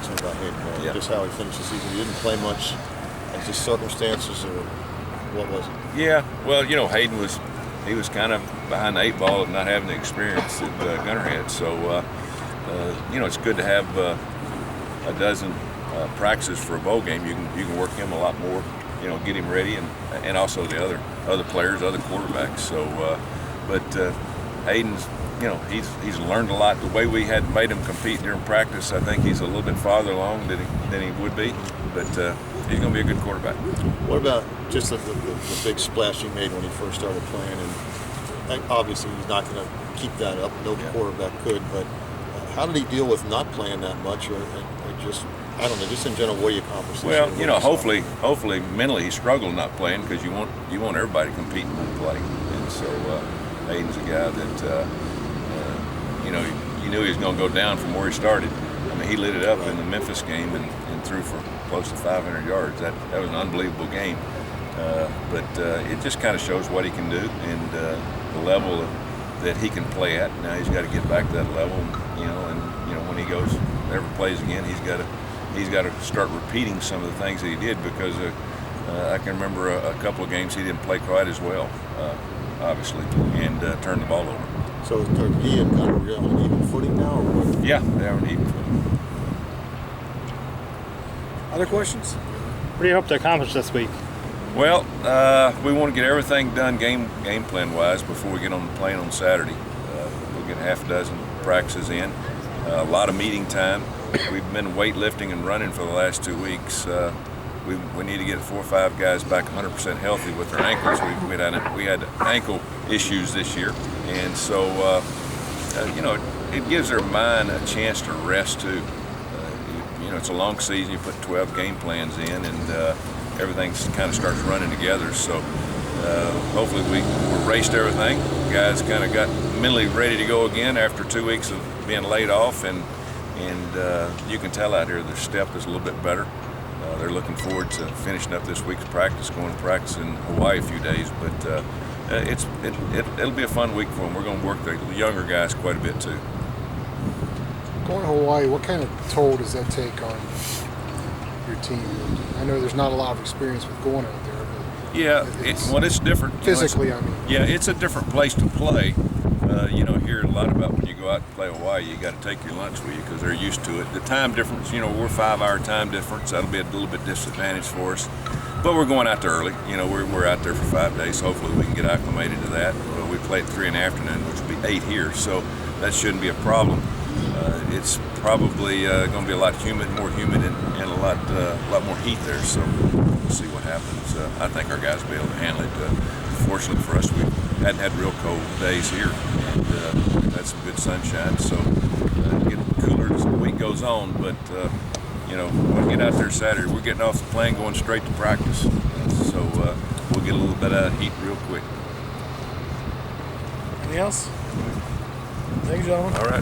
asking about Hayden, Yeah. just how he finished the season. He didn't play much. As just circumstances, or what was it? Yeah, well, Hayden was kind of behind the eight ball of not having the experience that Gunner had. So, it's good to have a dozen practices for a bowl game. You can work him a lot more, get him ready, and also the other players, other quarterbacks. So, but Hayden's, he's learned a lot. The way we had made him compete during practice, I think he's a little bit farther along than he would be. But he's going to be a good quarterback. What about just the big splash he made when he first started playing? And obviously he's not going to keep that up. No quarterback could. But how did he deal with not playing that much, or just, I don't know, just in general, what do you accomplish? Well, hopefully mentally he struggled not playing, because you want everybody competing and play. And so Hayden's a guy that you knew he was going to go down from where he started. I mean, he lit it up in the Memphis game and threw for close to 500 yards. That was an unbelievable game. But it just kind of shows what he can do, and the level that he can play at. Now he's got to get back to that level, and when he ever plays again, he's got to start repeating some of the things that he did, because I can remember a couple of games he didn't play quite as well, obviously, and turned the ball over. So he and Gunner are on an even footing now, or what? Yeah, they are on even footing. Other questions? What do you hope to accomplish this week? Well, we want to get everything done game plan wise before we get on the plane on Saturday. We'll get half a dozen practices in, a lot of meeting time. We've been weightlifting and running for the last 2 weeks. We need to get 4 or 5 guys back 100% healthy with their ankles. We had ankle issues this year, and so it gives their mind a chance to rest too. It's a long season. You put 12 game plans in, and everything kind of starts running together. So hopefully we raced everything. Guys kind of got mentally ready to go again after 2 weeks of being laid off, and you can tell out here their step is a little bit better. They're looking forward to finishing up this week's practice, going to practice in Hawaii a few days. But it'll be a fun week for them. We're going to work the younger guys quite a bit too. Going to Hawaii, what kind of toll does that take on your team? I know there's not a lot of experience with going out there, but yeah, it's different. Physically, I mean. Yeah, it's a different place to play. Hear a lot about when you go out to play Hawaii, you got to take your lunch with you because they're used to it. The time difference, we're 5-hour time difference. That'll be a little bit disadvantage for us. But we're going out there early. We're out there for 5 days. Hopefully we can get acclimated to that. We play at 3 in the afternoon, which will be 8 here, so that shouldn't be a problem. It's probably going to be a lot more humid, and a lot more heat there. So we'll see what happens. I think our guys will be able to handle it. Fortunately for us, we hadn't had real cold days here, and we've had some good sunshine. So it'll get cooler as the week goes on. But when we get out there Saturday, we're getting off the plane, going straight to practice. So we'll get a little bit of heat real quick. Anything else? Thank you, gentlemen. All right.